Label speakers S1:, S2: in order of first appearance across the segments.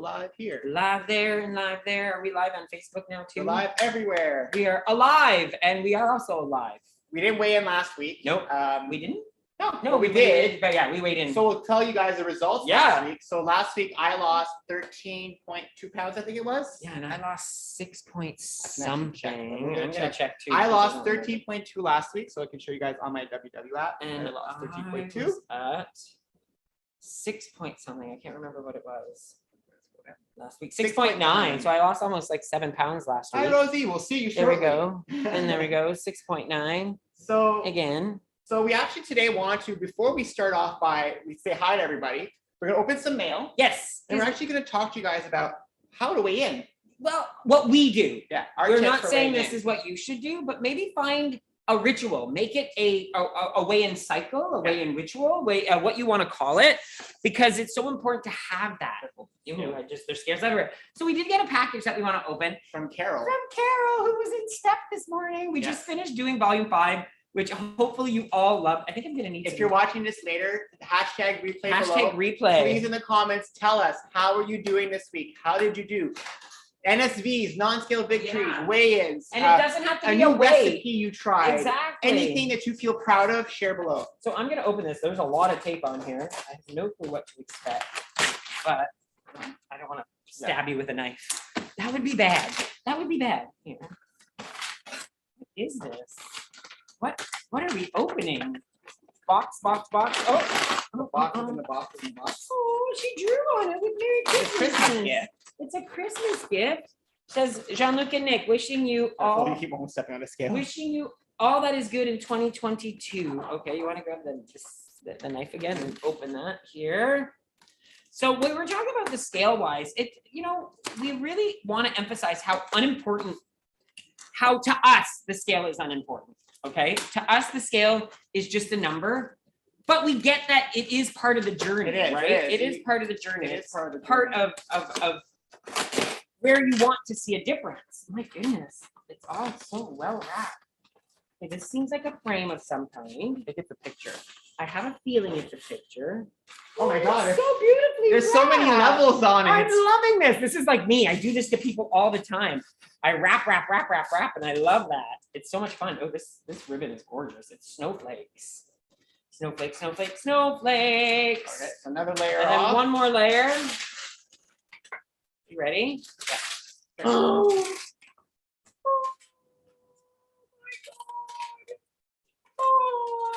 S1: live here.
S2: Live there and live there. Are we live on Facebook now too?
S1: We're live everywhere.
S2: We are alive, and we are also alive.
S1: We didn't weigh in last week.
S2: Nope. We didn't?
S1: No, we did.
S2: But yeah, we weighed in.
S1: So we'll tell you guys the results last week. So last week I lost 13.2 pounds, I think it was.
S2: Yeah, and I lost 6 point something. I'm gonna check too.
S1: I lost 13.2 last week, so I can show you guys on my WW app.
S2: And
S1: I lost 13.2
S2: at 6 point something. I can't remember what it was last week.
S1: 6.9.
S2: So I lost almost like 7 pounds last week.
S1: Hi Rosie, we'll see you
S2: shortly.
S1: shortly.
S2: There we go. And there we go. 6.9.
S1: So
S2: again.
S1: So we actually today want to, before we start off we say hi to everybody. We're gonna open some mail.
S2: Yes.
S1: And we're actually gonna talk to you guys about how to weigh in.
S2: Well, what we do.
S1: Yeah.
S2: We're not saying this is what you should do, but maybe find a ritual. Make it a weigh-in cycle, a weigh-in ritual, what you want to call it, because it's so important to have that. There's scares everywhere. So we did get a package that we want to open
S1: from Carol.
S2: Who was in step this morning. We just finished doing volume 5. Which hopefully you all love. I think I'm gonna need.
S1: If you're watching this later, hashtag replay.
S2: Hashtag replay.
S1: Please in the comments tell us, how are you doing this week? How did you do? NSVs, non-scale victories, weigh-ins.
S2: And it doesn't have to be a
S1: new recipe you tried.
S2: Exactly.
S1: Anything that you feel proud of, share below.
S2: So I'm gonna open this. There's a lot of tape on here. I have no clue what to expect, but I don't want to stab you with a knife. That would be bad. That would be bad. Here. What is this? What are we opening? Box. Oh,
S1: the box is in the box in the box.
S2: Oh, she drew on it with Merry Christmas. It's a Christmas gift. It says Jean-Luc and Nick, wishing you all.
S1: You keep almost stepping on a scale.
S2: Wishing you all that is good in 2022. Okay, you want to grab the knife again and open that here. So when we're talking about the scale wise, we really want to emphasize how to us the scale is unimportant. Okay, to us the scale is just a number, but we get that it is part of the journey, right? It is part of the journey. It's part of where you want to see a difference. My goodness, it's all so well wrapped. Okay, this seems like a frame of some kind. I think it's a picture. I have a feeling it's a picture.
S1: Oh my God,
S2: it's so beautifully
S1: there's so many levels on it.
S2: I'm loving this. This is like me. I do this to people all the time. I wrap, and I love that. It's so much fun. Oh, this ribbon is gorgeous. It's snowflakes. Snowflakes.
S1: Okay, so another layer
S2: and
S1: off.
S2: then one more layer. You ready? Yeah. Oh.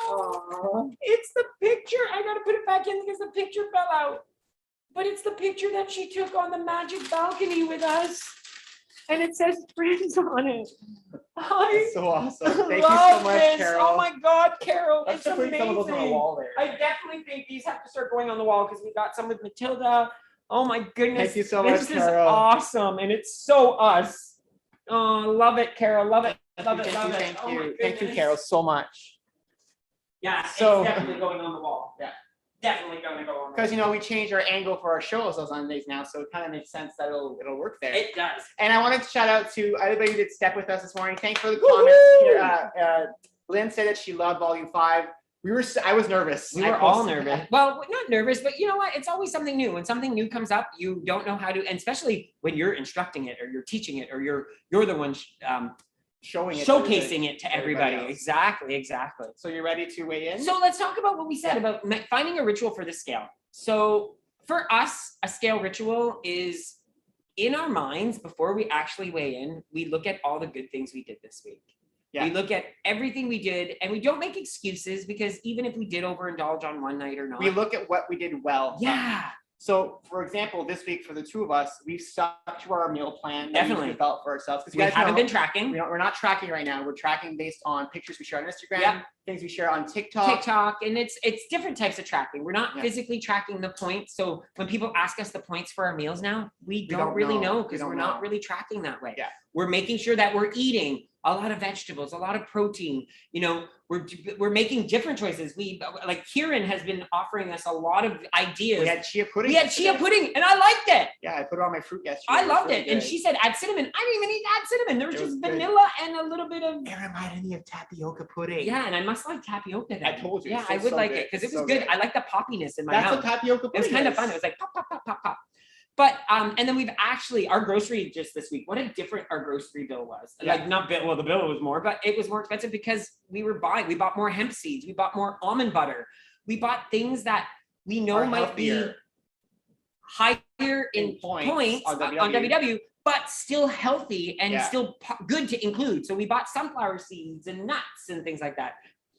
S2: Oh, it's the picture. I gotta put it back in because the picture fell out. But it's the picture that she took on the magic balcony with us. And it says friends on it.
S1: That's so awesome. Thank you
S2: so
S1: much, Carol.
S2: Oh my God, Carol.
S1: Let's
S2: it's
S1: put
S2: amazing.
S1: some of those on the wall there.
S2: I definitely think these have to start going on the wall because we got some with Matilda. Oh my goodness.
S1: Thank you so much, Carol.
S2: This is awesome. And it's so us. Oh, love it, Carol. Love it. Love it.
S1: Thank you. Thank you, Carol, so much.
S2: Yeah,
S1: so
S2: it's definitely going on the wall.
S1: Yeah.
S2: Definitely going to go on.
S1: Because we changed our angle for our shows on Sundays now, so it kind of makes sense that it'll work there.
S2: It does.
S1: And I wanted to shout out to everybody who did step with us this morning. Thanks for the comments. Lynn said that she loved Volume 5. I was nervous.
S2: We were all nervous. Well, not nervous, but you know what? It's always something new. When something new comes up, you don't know how to, and especially when you're instructing it or you're teaching it or you're the one showcasing it to everybody. Exactly.
S1: So you're ready to weigh in?
S2: So let's talk about what we said about finding a ritual for the scale. So for us, a scale ritual is in our minds before we actually weigh in. We look at all the good things we did this week. Yeah. We look at everything we did, and we don't make excuses because even if we did overindulge on one night or not,
S1: we look at what we did well.
S2: Yeah.
S1: So, for example, this week for the two of us, we've stuck to our meal plan that we developed for ourselves.
S2: We haven't been tracking.
S1: We're not tracking right now. We're tracking based on pictures we share on Instagram, things we share on TikTok.
S2: And it's different types of tracking. We're not physically tracking the points. So when people ask us the points for our meals now, we don't really know because we're not really tracking that way.
S1: Yeah.
S2: We're making sure that we're eating a lot of vegetables, a lot of protein. We're making different choices. Like Kieran has been offering us a lot of ideas.
S1: We had chia pudding.
S2: And I liked it.
S1: Yeah, I put it on my fruit yesterday.
S2: I loved it. And she said add cinnamon. I didn't even add cinnamon. There was just vanilla and a little bit of.
S1: It reminded me of tapioca pudding.
S2: Yeah, and I must like tapioca then.
S1: I told you.
S2: Yeah, I would like it because it was good. I like the poppiness in my mouth.
S1: That's a tapioca pudding.
S2: It was kind of fun. It was like pop, pop, pop, pop, pop. But and then we've actually our grocery just this week. What a different our grocery bill was.
S1: Yeah.
S2: Like not bill. Well, the bill was more, but it was more expensive because we bought more hemp seeds. We bought more almond butter. We bought things that we know
S1: Are
S2: might
S1: healthier.
S2: be higher in points on WW, but still healthy and still good to include. So we bought sunflower seeds and nuts and things like that.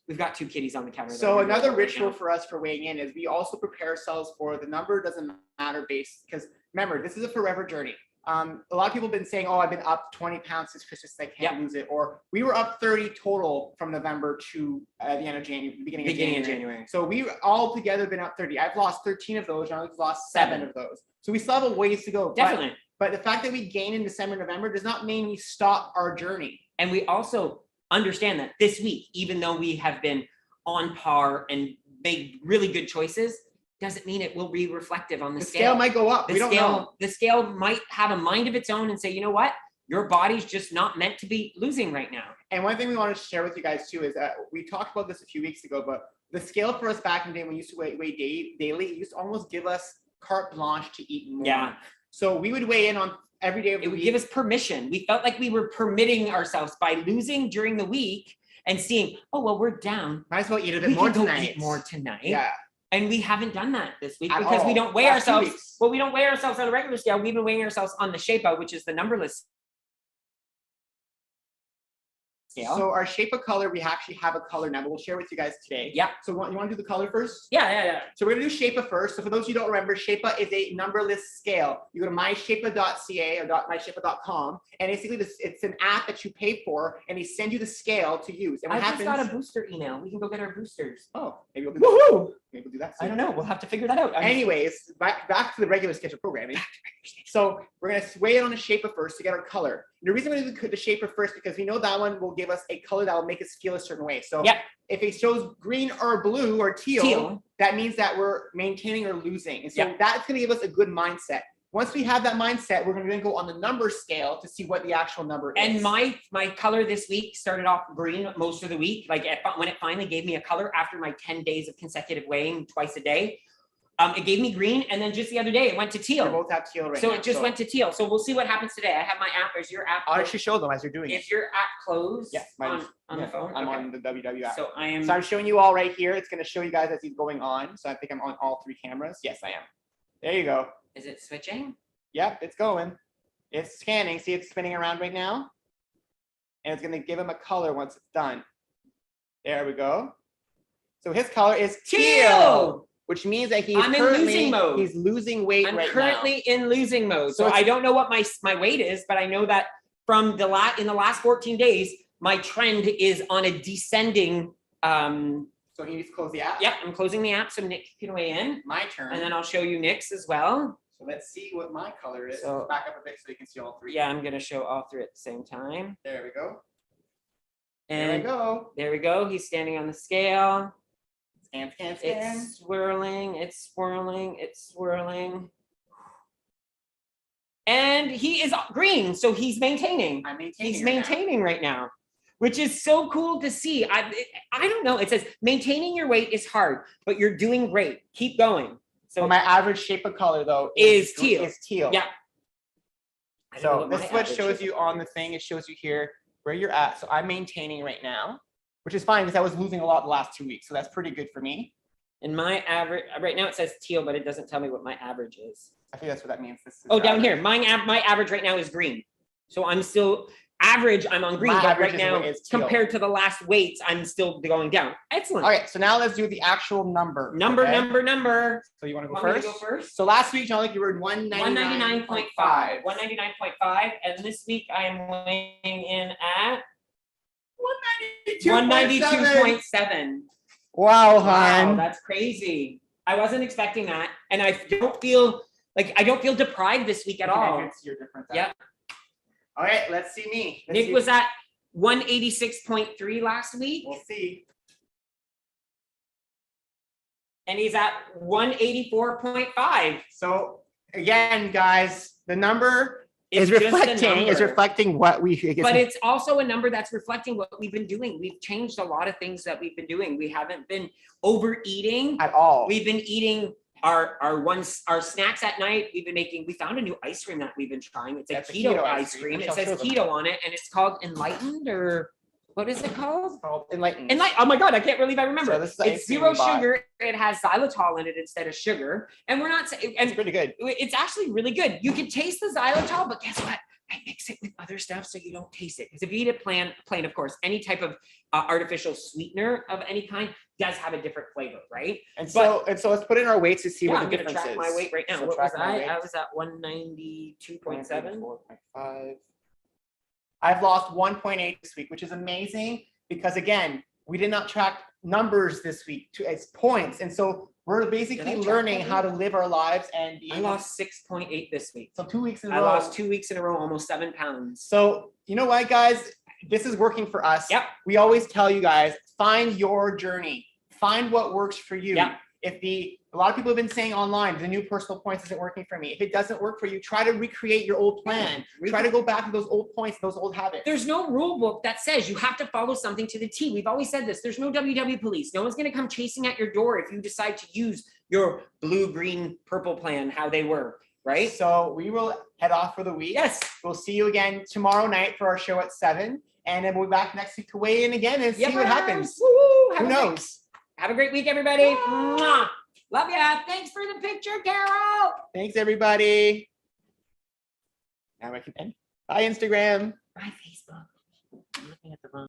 S2: We've got 2 kitties on the counter.
S1: So another ritual for us for weighing in is we also prepare ourselves for the number doesn't matter base, because remember, this is a forever journey. A lot of people have been saying, oh, I've been up 20 pounds since Christmas, I can't lose it. Or we were up 30 total from November to the end of January, beginning of January. So we all together been up 30. I've lost 13 of those. Jean-Luc's lost 7 of those. So we still have a ways to go.
S2: Definitely.
S1: But the fact that we gain in December, November does not mean we stop our journey.
S2: And we also understand that this week, even though we have been on par and made really good choices, doesn't mean it will be reflective on the scale.
S1: The scale might go up. We don't know.
S2: The scale might have a mind of its own and say, you know what? Your body's just not meant to be losing right now.
S1: And one thing we wanted to share with you guys too is that we talked about this a few weeks ago, but the scale for us back in the day when we used to weigh daily, it used to almost give us carte blanche to eat more.
S2: Yeah.
S1: So we would weigh in on every day of the
S2: week. It would give us permission. We felt like we were permitting ourselves by losing during the week and seeing, oh, well, we're down.
S1: Might as well eat a bit more tonight.
S2: Eat more tonight.
S1: Yeah.
S2: And we haven't done that this week because we don't weigh ourselves. Well, we don't weigh ourselves on a regular scale. We've been weighing ourselves on the Shapa, which is the numberless scale.
S1: So our Shapa color, we actually have a color now, but we'll share with you guys today.
S2: Yeah.
S1: So you want to do the color first?
S2: Yeah.
S1: So we're going to do Shapa first. So for those of you who don't remember, Shapa is a numberless scale. You go to myshapa.ca or myshapa.com, and basically it's an app that you pay for, and they send you the scale to use. And what happens?
S2: I just got a booster email. We can go get our boosters.
S1: Oh, maybe we'll do that. Woohoo! Maybe we'll do that soon.
S2: I don't know. We'll have to figure that out.
S1: Anyways, back to the regular schedule programming. So we're going to weigh it on the Shapa first to get our color. The reason we do the Shapa first because we know that one will give us a color that will make us feel a certain way. So if it shows green or blue or teal, that means that we're maintaining or losing. And so that's going to give us a good mindset. Once we have that mindset, we're going to then go on the number scale to see what the actual number is.
S2: And my color this week started off green most of the week. Like when it finally gave me a color after my 10 days of consecutive weighing twice a day, it gave me green. And then just the other day, it went to teal.
S1: We both have teal right now.
S2: So it just went to teal. So we'll see what happens today. I have my app. Is your app?
S1: I'll actually show them as you're doing it.
S2: Is your app closed?
S1: Yes.
S2: On the phone?
S1: I'm on the WW app.
S2: So
S1: So I'm showing you all right here. It's going to show you guys as he's going on. So I think I'm on all 3 cameras. Yes, I am. There you go.
S2: Is it switching?
S1: Yep, it's going. It's scanning. See, it's spinning around right now. And it's going to give him a color once it's done. There we go. So his color is teal, which means that he's
S2: in losing mode.
S1: He's losing weight right now.
S2: I'm currently in losing mode. So I don't know what my weight is, but I know that from in the last 14 days, my trend is on a descending.
S1: So he needs to close the app?
S2: Yep, I'm closing the app so Nick can weigh in.
S1: My turn.
S2: And then I'll show you Nick's as well.
S1: So let's see what my color is.
S2: So,
S1: back up a bit so you can see all 3.
S2: Yeah, I'm going to show all 3 at the same time.
S1: There we go.
S2: And
S1: there we go.
S2: There we go. He's standing on the scale.
S1: Scan.
S2: It's swirling. It's swirling. It's swirling. And he is green, so he's maintaining.
S1: I'm maintaining.
S2: He's maintaining right now, which is so cool to see. I don't know. It says maintaining your weight is hard, but you're doing great. Keep going. So
S1: my average shape of color though
S2: is teal.
S1: Yeah. So this is what shows
S2: is.
S1: you on the thing. It shows you here where you're at. So I'm maintaining right now, which is fine because I was losing a lot the last 2 weeks. So that's pretty good for me.
S2: And my average right now it says teal, but it doesn't tell me what my average is.
S1: I think that's what that means. This is
S2: down here. My average right now is green. So I'm still average. I'm on green, but right now compared to the last weights, I'm still going down. Excellent.
S1: All right. So now let's do the actual number.
S2: Number.
S1: So you want to go first? So last week, Jean-Luc, you were 199.5.
S2: 199.5. And this week I am weighing in at
S1: 192.7. Wow, hon.
S2: Wow, that's crazy. I wasn't expecting that. And I don't feel deprived this week at all.
S1: I can see your difference.
S2: Yeah.
S1: All right, let's see me.
S2: Nick was at 186.3 last week.
S1: We'll see.
S2: And he's at 184.5.
S1: So again, guys, the number is reflecting what we.
S2: But it's also a number that's reflecting what we've been doing. We've changed a lot of things that we've been doing. We haven't been overeating
S1: at all.
S2: We've been eating our snacks at night. We found a new ice cream that we've been trying. It's a keto ice cream. It says keto on it, and it's called Enlightened, or what is it called?
S1: It's called Enlightened.
S2: Oh my God, I can't believe I remember.
S1: So this is
S2: it's zero sugar. It has xylitol in it instead of sugar. And we're not saying, and
S1: it's pretty good.
S2: It's actually really good. You can taste the xylitol, but guess what? I mix it with other stuff so you don't taste it. Because if you eat it plain, of course, any type of artificial sweetener of any kind does have a different flavor, right?
S1: And so let's put in our weights to see what the difference
S2: track
S1: is.
S2: My weight right now.
S1: So
S2: what was I? I was at 192.7.
S1: 4.5. I've lost 1.8 this week, which is amazing because again, we did not track numbers this week as points. And so we're basically learning how to live our lives and be.
S2: I lost 6.8 this week.
S1: So 2 weeks in a row.
S2: I lost 2 weeks in a row, almost 7 pounds.
S1: So you know what, guys? This is working for us.
S2: Yep.
S1: We always tell you guys, find your journey. Find what works for you.
S2: Yep.
S1: A lot of people have been saying online, the new personal points isn't working for me. If it doesn't work for you, try to recreate your old plan. Try to go back to those old points, those old habits.
S2: There's no rule book that says you have to follow something to the T. We've always said this. There's no WW police. No one's going to come chasing at your door if you decide to use your blue, green, purple plan, how they were, right?
S1: So we will head off for the week.
S2: Yes.
S1: We'll see you again tomorrow night for our show at 7. And then we'll be back next week to weigh in again and see what happens.
S2: Woo!
S1: Who knows?
S2: Have a great week, everybody. Mwah! Love ya. Thanks for the picture, Carol.
S1: Thanks, everybody. Now I can end. Bye, Instagram.
S2: Bye, Facebook. I'm looking at the wrong.